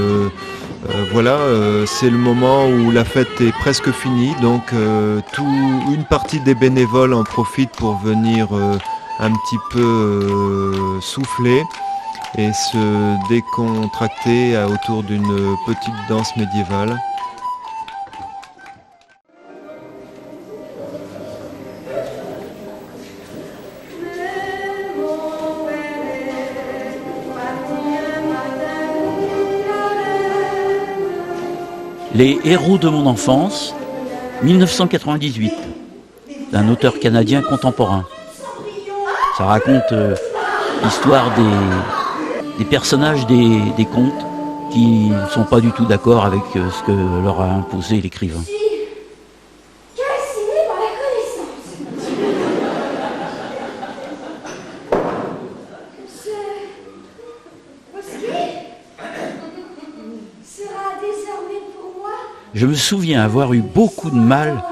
voilà, c'est le moment où la fête est presque finie, donc une partie des bénévoles en profite pour venir un petit peu souffler et se décontracter autour d'une petite danse médiévale. Les héros de mon enfance, 1998, d'un auteur canadien contemporain. Ça raconte l'histoire des personnages des contes qui ne sont pas du tout d'accord avec ce que leur a imposé l'écrivain. Je me souviens avoir eu beaucoup de mal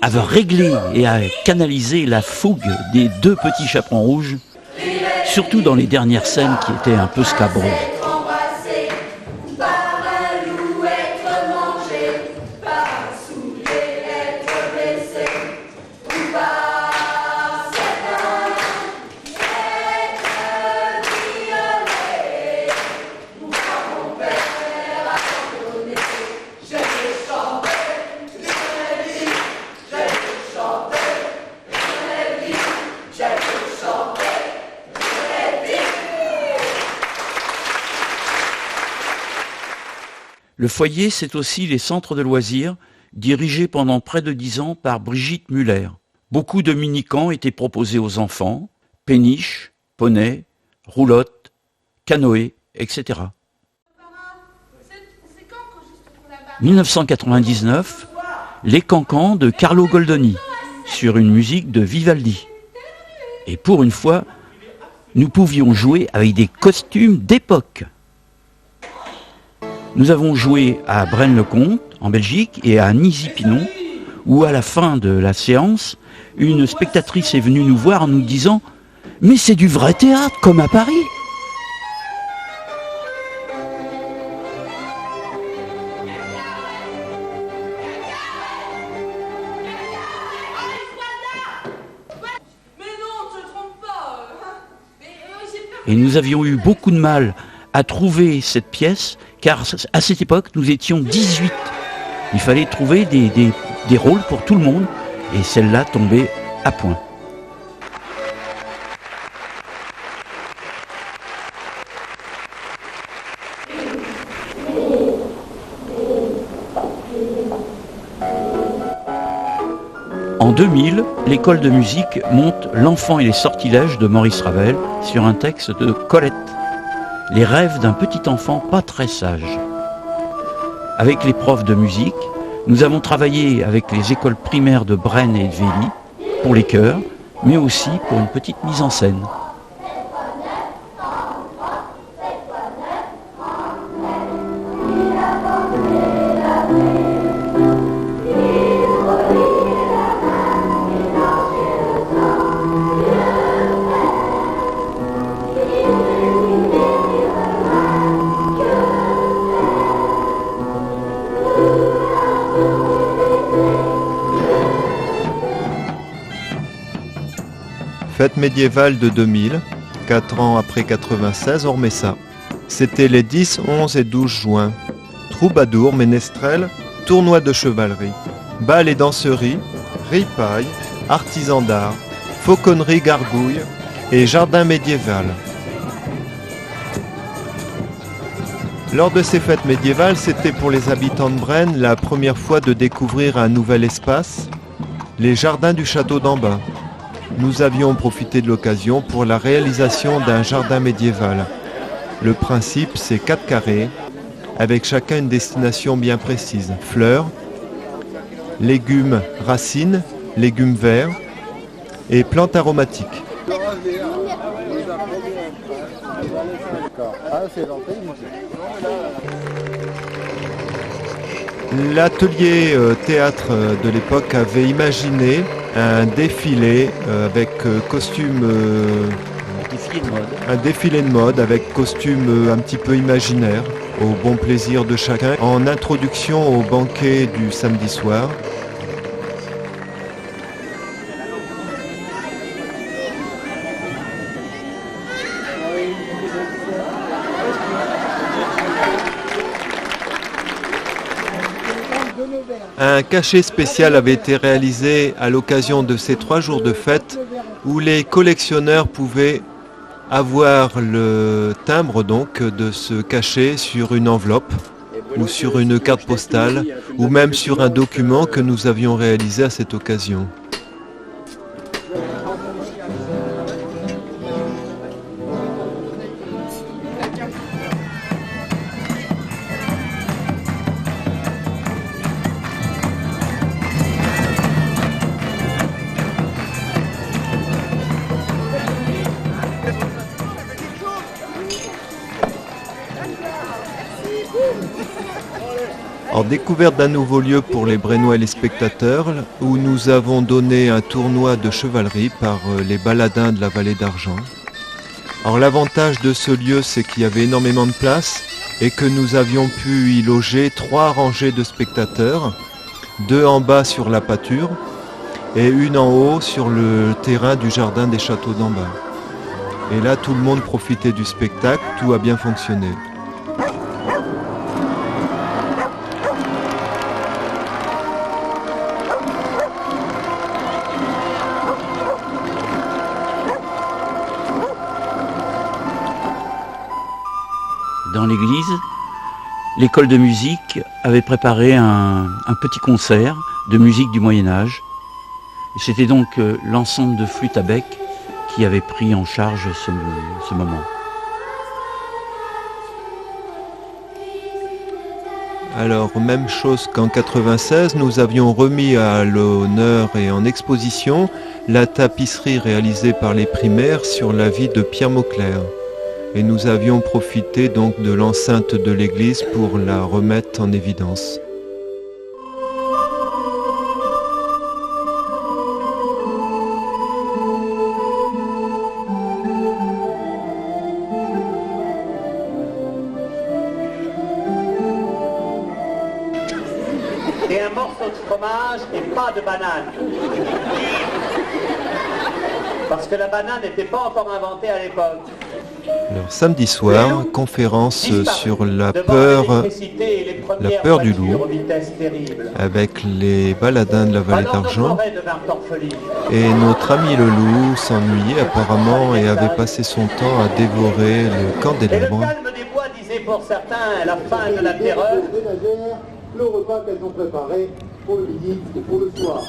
à régler et à canaliser la fougue des deux petits chaperons rouges, surtout dans les dernières scènes qui étaient un peu scabreuses. Le foyer, c'est aussi les centres de loisirs, dirigés pendant près de 10 ans par Brigitte Muller. Beaucoup de mini-camps étaient proposés aux enfants, péniches, poneys, roulottes, canoës, etc. 1999, les cancans de Carlo Goldoni, sur une musique de Vivaldi. Et pour une fois, nous pouvions jouer avec des costumes d'époque. Nous avons joué à Braine-le-Comte, en Belgique, et à Nizy-Pinon, où à la fin de la séance, une spectatrice est venue nous voir en nous disant « Mais c'est du vrai théâtre, comme à Paris !» Et nous avions eu beaucoup de mal à trouver cette pièce, car à cette époque, nous étions 18. Il fallait trouver des rôles pour tout le monde, et celle-là tombait à point. En 2000, l'école de musique monte L'enfant et les sortilèges de Maurice Ravel sur un texte de Colette. Les rêves d'un petit enfant pas très sage. Avec les profs de musique, nous avons travaillé avec les écoles primaires de Braine et de Vély pour les chœurs, mais aussi pour une petite mise en scène. Fête médiévale de 2000, 4 ans après 96, on remet ça. C'était les 10, 11 et 12 juin. Troubadours, ménestrels, tournois de chevalerie, bal et danserie, ripaille, artisans d'art, fauconnerie gargouille et jardin médiéval. Lors de ces fêtes médiévales, c'était pour les habitants de Braine la première fois de découvrir un nouvel espace, les jardins du château d'en bas. Nous avions profité de l'occasion pour la réalisation d'un jardin médiéval. Le principe, c'est 4 carrés, avec chacun une destination bien précise. Fleurs, légumes racines, légumes verts et plantes aromatiques. L'atelier théâtre de l'époque avait imaginé un défilé avec un défilé de mode avec costume un petit peu imaginaire, au bon plaisir de chacun, en introduction au banquet du samedi soir. Un cachet spécial avait été réalisé à l'occasion de ces 3 jours de fête où les collectionneurs pouvaient avoir le timbre donc de ce cachet sur une enveloppe ou sur une carte postale, ou même sur un document que nous avions réalisé à cette occasion. Alors, découverte d'un nouveau lieu pour les Brennois et les spectateurs, où nous avons donné un tournoi de chevalerie par les baladins de la vallée d'Argent. Alors l'avantage de ce lieu, c'est qu'il y avait énormément de place et que nous avions pu y loger 3 rangées de spectateurs, 2 en bas sur la pâture et une en haut sur le terrain du jardin des châteaux d'en bas. Et là, tout le monde profitait du spectacle, tout a bien fonctionné. Dans l'église, l'école de musique avait préparé un petit concert de musique du Moyen-Âge. C'était donc l'ensemble de flûte à bec qui avait pris en charge ce moment. Alors, même chose qu'en 96, nous avions remis à l'honneur et en exposition la tapisserie réalisée par les primaires sur la vie de Pierre Mauclerc. Et nous avions profité donc de l'enceinte de l'église pour la remettre en évidence. Et un morceau de fromage et pas de banane. Parce que la banane n'était pas encore inventée à l'époque. Alors, samedi soir, conférence sur la peur du loup avec les baladins de la vallée d'Argent. Et notre ami le loup s'ennuyait apparemment et avait passé son temps à dévorer le candélabre. Le calme des bois disait pour certains la fin de la terreur. Le repas qu'elles ont préparé pour le midi et pour le soir.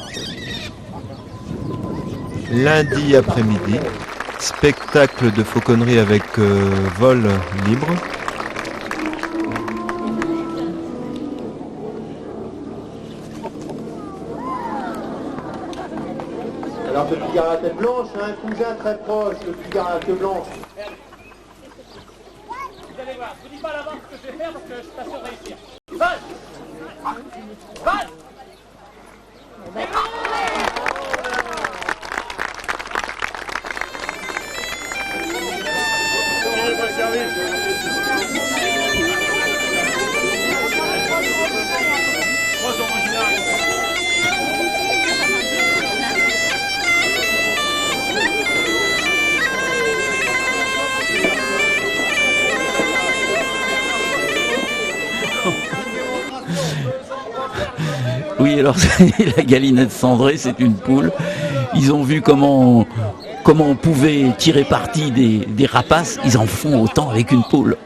Lundi après-midi, spectacle de fauconnerie avec vol libre. Alors ce petit gars à la tête blanche a un cousin très proche, le petit gars à la queue blanche. Vous allez voir, je vous dis pas à l'avance ce que je vais faire parce que je suis pas sûr de réussir. Vol! Vol! Oui, alors la galinette cendrée, c'est une poule. Ils ont vu comment on pouvait tirer parti des rapaces. Ils en font autant avec une poule.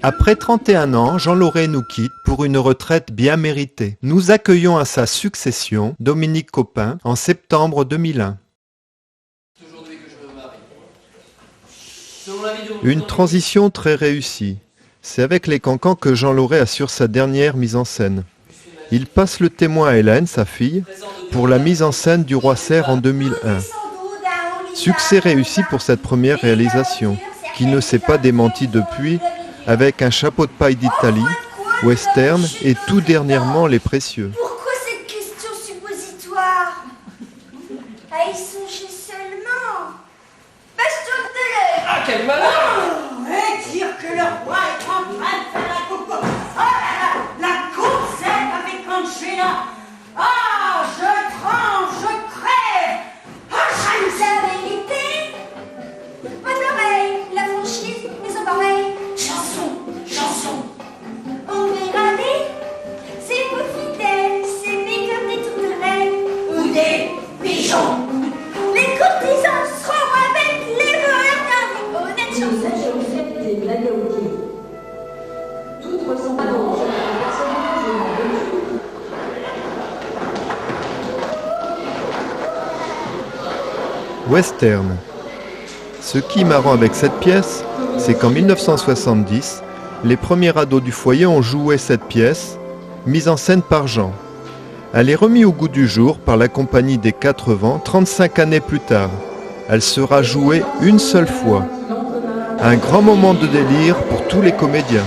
Après 31 ans, Jean Laurey nous quitte pour une retraite bien méritée. Nous accueillons à sa succession Dominique Copin en septembre 2001. Une transition très réussie. C'est avec les Cancans que Jean Laurey assure sa dernière mise en scène. Il passe le témoin à Hélène, sa fille, pour la mise en scène du Roi Serre en 2001. Succès réussi pour cette première réalisation, qui ne s'est pas démentie depuis, avec un chapeau de paille d'Italie, western et tout dernièrement Les Précieux. Pourquoi cette question suppositoire? À y songer seulement. Baston de l'air. Ah, quel malin! Et dire que le roi est en train de faire la western. Ce qui est marrant avec cette pièce, c'est qu'en 1970, les premiers ados du foyer ont joué cette pièce, mise en scène par Jean. Elle est remise au goût du jour par la compagnie des Quatre Vents 35 années plus tard. Elle sera jouée une seule fois. Un grand moment de délire pour tous les comédiens.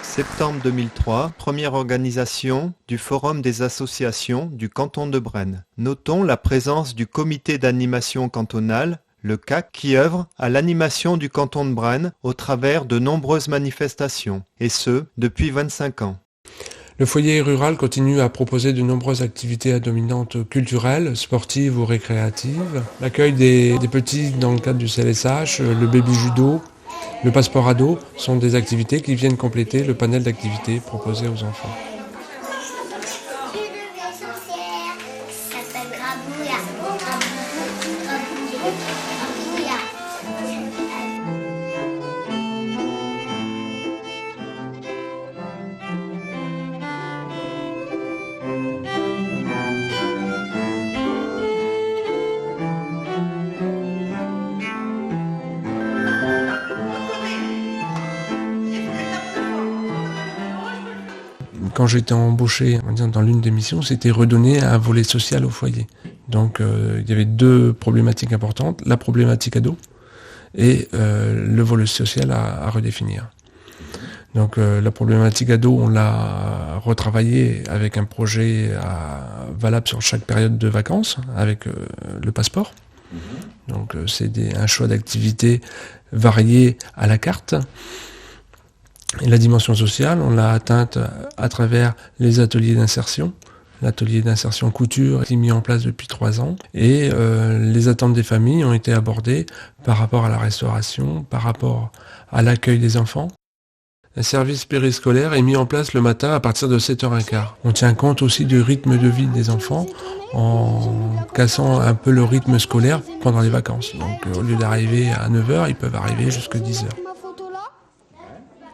Septembre 2003, première organisation du Forum des associations du canton de Brennes. Notons la présence du comité d'animation cantonale, le CAC, qui œuvre à l'animation du canton de Brennes au travers de nombreuses manifestations, et ce, depuis 25 ans. Le foyer rural continue à proposer de nombreuses activités à dominante culturelle, sportive ou récréative. L'accueil des petits dans le cadre du CLSH, le baby judo, le passeport ado sont des activités qui viennent compléter le panel d'activités proposées aux enfants. Quand j'étais embauché dans l'une des missions, c'était redonner un volet social au foyer. Donc il y avait deux problématiques importantes, la problématique ado et le volet social à redéfinir. Donc la problématique ado, on l'a retravaillé avec un projet valable sur chaque période de vacances, avec le passeport. Donc c'est un choix d'activités variées à la carte. Et la dimension sociale, on l'a atteinte à travers les ateliers d'insertion. L'atelier d'insertion couture est mis en place depuis 3 ans. Et les attentes des familles ont été abordées par rapport à la restauration, par rapport à l'accueil des enfants. Un service périscolaire est mis en place le matin à partir de 7h15. On tient compte aussi du rythme de vie des enfants en cassant un peu le rythme scolaire pendant les vacances. Donc au lieu d'arriver à 9h, ils peuvent arriver jusqu'à 10h.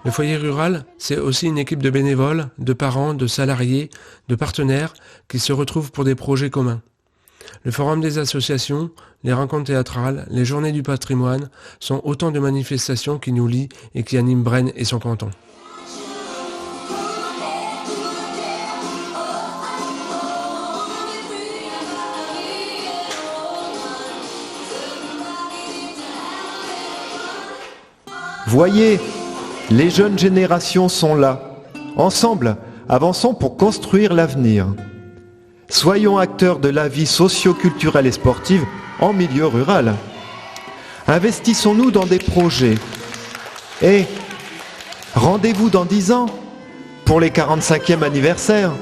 Le foyer rural, c'est aussi une équipe de bénévoles, de parents, de salariés, de partenaires qui se retrouvent pour des projets communs. Le forum des associations, les rencontres théâtrales, les journées du patrimoine sont autant de manifestations qui nous lient et qui animent Brennes et son canton. Voyez, les jeunes générations sont là. Ensemble, avançons pour construire l'avenir. Soyons acteurs de la vie socio-culturelle et sportive en milieu rural. Investissons-nous dans des projets. Et rendez-vous dans 10 ans pour les 45e anniversaires.